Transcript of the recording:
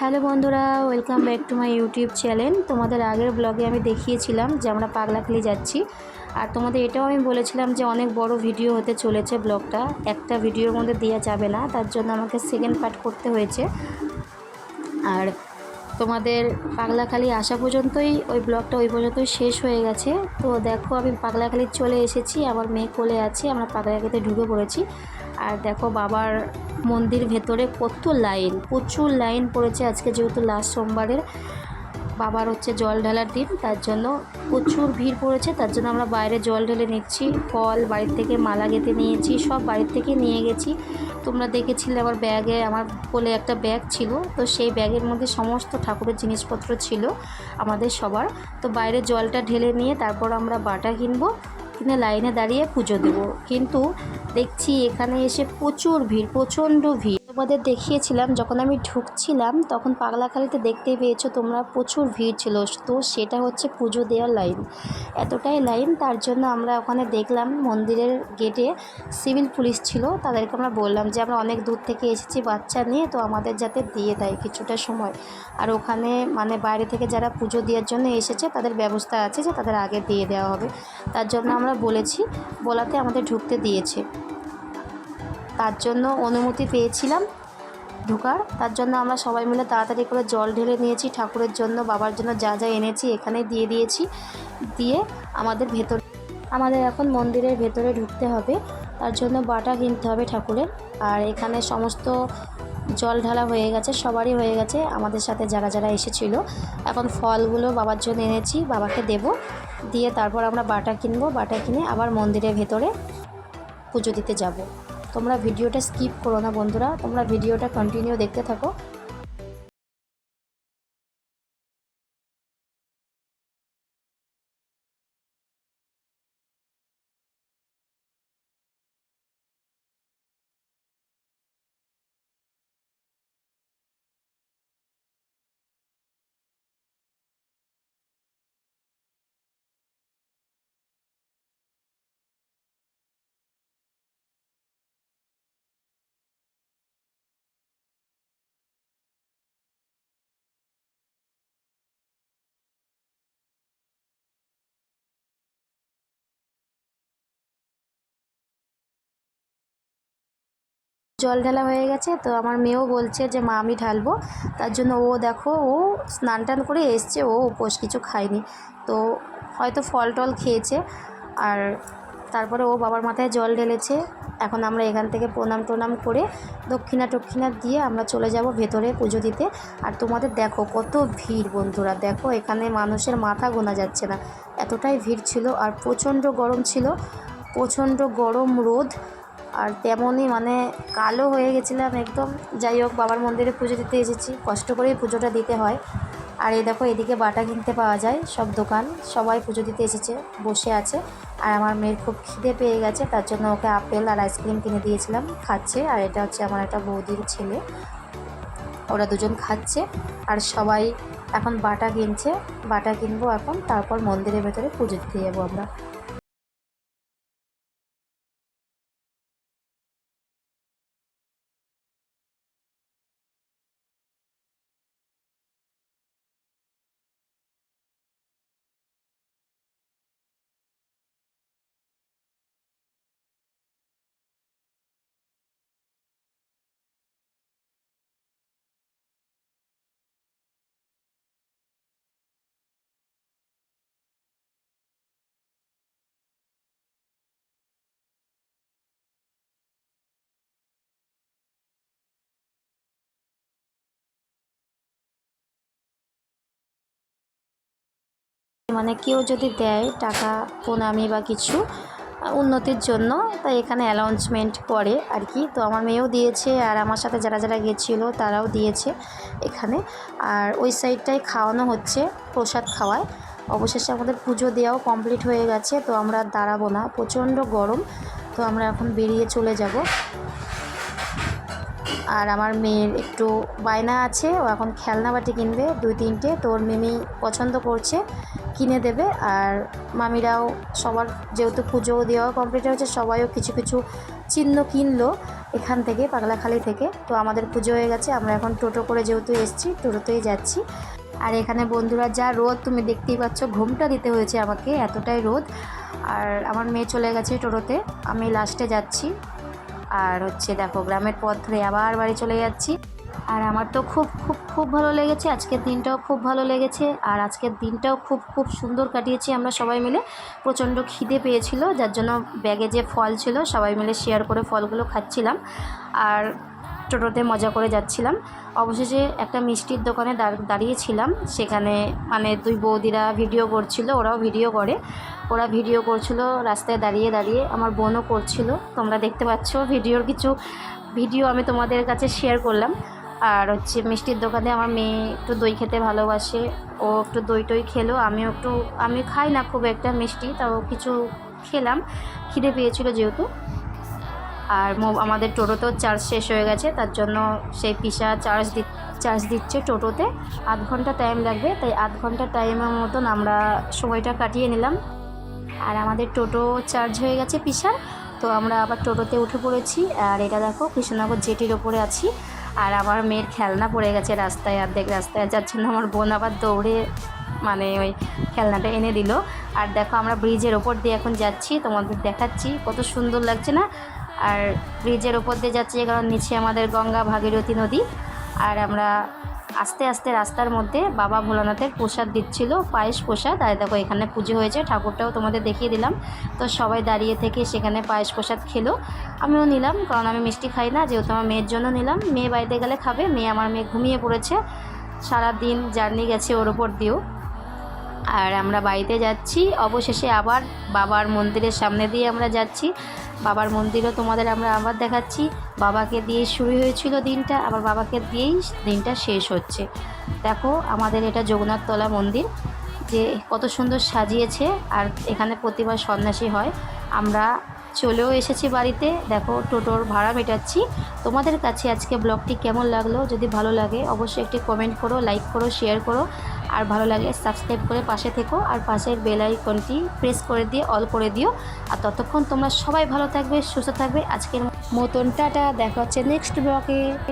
Hello বন্ধুরা, welcome back to my YouTube channel. তোমাদের আগের ব্লগে আমি দেখিয়েছিলাম যে আমরা পাগলাখালি যাচ্ছি, আর তোমাদের এটাও আমি বলেছিলাম যে অনেক বড় ভিডিও হতে চলেছে। ব্লগটা একটা ভিডিওর মধ্যে দেওয়া যাবে না, তার জন্য আমাকে সেকেন্ড পার্ট করতে হয়েছে। আর তোমাদের পাগলাখালি আসা পর্যন্তই ওই ব্লগটা ওই পর্যন্তই শেষ হয়ে গেছে। তো দেখো আমি পাগলাখালি চলে এসেছি, আমার মেয়ে কোলে আছে, আমরা পাগলাখালিতে ঢুকে পড়েছি। আর দেখো বাবার মন্দির ভেতরে কত লাইন, প্রচুর লাইন পড়েছে আজকে, যেহেতু লাস্ট সোমবারের বাবার হচ্ছে জল ঢালার দিন, তার জন্য প্রচুর ভিড় পড়েছে। তার জন্য আমরা বাইরে জল ঢেলে নিচ্ছি, ফল বাড়ির থেকে মালা গেঁথে নিয়েছি, সব বাড়ির থেকে নিয়ে গেছি। তোমরা দেখেছিলে আমার ব্যাগে, আমার কোলে একটা ব্যাগ ছিল, তো সেই ব্যাগের মধ্যে সমস্ত ঠাকুরের জিনিসপত্র ছিল আমাদের সবার। তো বাইরে জলটা ঢেলে নিয়ে তারপর আমরা বাটা কিনবো, কিনে লাইনে দাঁড়িয়ে পুজো দেবো। কিন্তু দেখছি এখানে এসে প্রচুর ভিড়, প্রচণ্ড ভিড়। তোমাদের দেখিয়েছিলাম যখন আমি ঢুকছিলাম তখন পাগলাখালিতে দেখতেই পেয়েছো তোমরা, প্রচুর ভিড় ছিল। তো সেটা হচ্ছে পুজো দেওয়ার লাইন, এতটাই লাইন। তার জন্য আমরা ওখানে দেখলাম মন্দিরের গেটে সিভিল পুলিশ ছিল, তাদেরকে আমরা বললাম যে আমরা অনেক দূর থেকে এসেছি বাচ্চা নিয়ে, তো আমাদের যাতে দিয়ে দেয় কিছুটা সময়। আর ওখানে মানে বাইরে থেকে যারা পুজো দেওয়ার জন্য এসেছে তাদের ব্যবস্থা আছে যে তাদের আগে দিয়ে দেওয়া হবে, তার জন্য আমরা বলেছি, বলাতে আমাদের ঢুকতে দিয়েছে। তার জন্য অনুমতি পেয়েছিলাম ঢোকার, তার জন্য আমরা সবাই মিলে তাড়াতাড়ি করে জল ঢেলে নিয়েছি ঠাকুরের জন্য, বাবার জন্য যা যা এনেছি এখানে দিয়ে দিয়েছি। দিয়ে আমাদের এখন মন্দিরের ভেতরে ঢুকতে হবে, তার জন্য বাটা কিনতে হবে ঠাকুরের। আর এখানে সমস্ত জল ঢালা হয়ে গেছে, সবারই হয়ে গেছে, আমাদের সাথে যারা যারা এসেছিলো। এখন ফলগুলো বাবার জন্য এনেছি, বাবাকে দেব, দিয়ে তারপর আমরা বাটা কিনবো, বাটা কিনে আবার মন্দিরের ভেতরে পুজো দিতে যাব। তোমরা ভিডিওটা স্কিপ করো না বন্ধুরা, তোমরা ভিডিওটা কন্টিনিউ দেখতে থাকো। জল ঢালা হয়ে গেছে, তো আমার মেয়েও বলছে যে মা আমি ঢালবো, তার জন্য ও দেখো ও স্নান টান করে এসছে, ও উপোস কিছু খায়নি, তো হয়তো ফল টল খেয়েছে। আর তারপরে ও বাবার মাথায় জল ঢেলেছে। এখন আমরা এখান থেকে প্রণাম টোনাম করে দক্ষিণা টক্ষিণা দিয়ে আমরা চলে যাব ভেতরে পুজো দিতে। আর তোমাদের দেখো কত ভিড় বন্ধুরা, দেখো এখানে মানুষের মাথা গোনা যাচ্ছে না, এতটাই ভিড় ছিল। আর প্রচণ্ড গরম ছিল, প্রচণ্ড গরম রোদ, আর তেমনই মানে কালো হয়ে গেছিলাম একদম। যাই হোক, বাবার মন্দিরে পুজো দিতে এসেছি, কষ্ট করেই পুজোটা দিতে হয়। আর এই দেখো এদিকে বাটা কিনতে পাওয়া যায়, সব দোকান, সবাই পুজো দিতে এসেছে, বসে আছে। আর আমার মেয়ের খুব খিদে পেয়ে গেছে, তার জন্য ওকে আপেল আর আইসক্রিম কিনে দিয়েছিলাম, খাচ্ছে। আর এটা হচ্ছে আমার একটা বৌদির ছেলে, ওরা দুজন খাচ্ছে। আর সবাই এখন বাটা কিনছে, বাটা কিনবো এখন, তারপর মন্দিরের ভেতরে পুজো দিতে যাবো আমরা। মানে কেউ যদি দেয় টাকা প্রণামী বা কিছু উন্নতির জন্য, তাই এখানে অ্যানাউন্সমেন্ট করে আর কি। তো আমার মেয়েও দিয়েছে, আর আমার সাথে যারা যারা গেছিলো তারাও দিয়েছে এখানে। আর ওই সাইডটায় খাওয়ানো হচ্ছে, প্রসাদ খাওয়ায়। অবশেষে আমাদের পুজো দেওয়াও কমপ্লিট হয়ে গেছে, তো আমরা দাঁড়াবো না, প্রচণ্ড গরম, তো আমরা এখন বেরিয়ে চলে যাব। আর আমার মেয়ের একটু বায়না আছে, ও এখন খেলনা বাটি কিনবে 2-3টে, তো ওর মিমি পছন্দ করছে, কিনে দেবে। আর মামিরাও সবার যেহেতু পুজো দেওয়া কমপ্লিট হয়েছে, সবাইও কিছু কিছু চিহ্ন কিনলো এখান থেকে, পাগলাখালি থেকে। তো আমাদের পুজো হয়ে গেছে, আমরা এখন টোটো করে যেহেতু এসেছি, টোটোতেই যাচ্ছি। আর এখানে বন্ধুরা যা রোদ তুমি দেখতেই পাচ্ছ, ঘুমটা দিতে হয়েছে আমাকে, এতটাই রোদ। আর আমার মেয়ে চলে গেছে টোটোতে, আমি লাস্টে যাচ্ছি। আর দেখো গ্রামের পথ ধরে আবার বাড়ি চলে যাচ্ছি। আর আমার তো খুব খুব খুব ভালো লেগেছে, আজকের দিনটাও খুব ভালো লেগেছে। আর আজকের দিনটাও খুব খুব সুন্দর কাটিয়েছি আমরা সবাই মিলে। প্রচণ্ড খিদে পেয়েছিল, যার জন্য ব্যাগে যে ফল ছিল সবাই মিলে শেয়ার করে ফলগুলো খাচ্ছিলাম আর টোটোতে মজা করে যাচ্ছিলাম। অবশেষে একটা মিষ্টির দোকানে দাঁড়িয়েছিলাম, সেখানে মানে দুই বৌদিরা ভিডিও করছিল, ওরাও ভিডিও করে, ওরা ভিডিও করছিল রাস্তায় দাঁড়িয়ে দাঁড়িয়ে, আমার বোনও করছিল, তোমরা দেখতে পাচ্ছ ভিডিওর কিছু ভিডিও আমি তোমাদের কাছে শেয়ার করলাম। আর মিষ্টির দোকানে আমার মেয়ে একটু দই খেতে ভালোবাসে, ও একটু দই টই খেলো, আমি খাই না খুব একটা মিষ্টি, তাও কিছু খেলাম, খিদে পেয়েছিল যেহেতু। আর আমাদের টোটোতেও চার্জ শেষ হয়ে গেছে, তার জন্য সেই পিসা চার্জ দিচ্ছে টোটোতে, আধ ঘন্টা টাইম লাগবে, তাই আধ ঘন্টা টাইমের মতন আমরা সময়টা কাটিয়ে নিলাম। আর আমাদের টোটো চার্জ হয়ে গেছে পিসার, তো আমরা আবার টোটোতে উঠে পড়েছি। আর এটা দেখো কৃষ্ণনগর জেটির ওপরে আছি। আর আমার মেয়ের খেলনা পড়ে গেছে রাস্তায়, অর্ধেক রাস্তায় যার জন্য আমার বোন আবার দৌড়ে মানে ওই খেলনাটা এনে দিল। আর দেখো আমরা ব্রিজের ওপর দিয়ে এখন যাচ্ছি, তোমাদের দেখাচ্ছি কত সুন্দর লাগছে না। আর ব্রিজের ওপর দিয়ে যাচ্ছি কারণ নিচে আমাদের গঙ্গা ভাগীরথী নদী। আর আমরা আস্তে আস্তে রাস্তার মধ্যে বাবা ভোলানাথের প্রসাদ দিচ্ছিল, পায়েস প্রসাদ। আর দেখো এখানে পুজো হয়েছে, ঠাকুরটাও তোমাদের দেখিয়ে দিলাম। তো সবাই দাঁড়িয়ে থেকে সেখানে পায়েস প্রসাদ খেলো, আমিও নিলাম, কারণ আমি মিষ্টি খাই না, যেহেতু আমার মেয়ের জন্য নিলাম। মেয়ে বাড়িতে গেলে খাবে, আমার মেয়ে ঘুমিয়ে পড়েছে, সারাদিন জার্নি গেছে ওর ওপর দিয়েও। আর আমরা বাড়িতে যাচ্ছি, অবশেষে আবার বাবার মন্দিরের সামনে দিয়ে আমরা যাচ্ছি। বাবার মন্দিরও তোমাদের আমরা আবার দেখাচ্ছি। বাবাকে দিয়ে শুরু হয়েছিল দিনটা, আবার বাবাকে দিয়েই দিনটা শেষ হচ্ছে। দেখো আমাদের এটা যোগনাথতলা মন্দির, যে কত সুন্দর সাজিয়েছে। আর এখানে প্রতিবার সন্ন্যাসী হয়। আমরা চলেও এসেছি বাড়িতে, দেখো টোটোর ভাড়া মেটাচ্ছি। তোমাদের কাছে আজকে ব্লগটি কেমন লাগলো? যদি ভালো লাগে অবশ্যই একটি কমেন্ট করো, লাইক করো, শেয়ার করো। আর ভালো লাগলে সাবস্ক্রাইব করে পাশে থেকো, আর পাশের বেল আইকনটি প্রেস করে দিয়ে অল করে দিও। আর ততক্ষণ তোমরা সবাই ভালো থাকবে, সুস্থ থাকবে। আজকের মতন টাটা, দেখা হচ্ছে নেক্সট ব্লগে।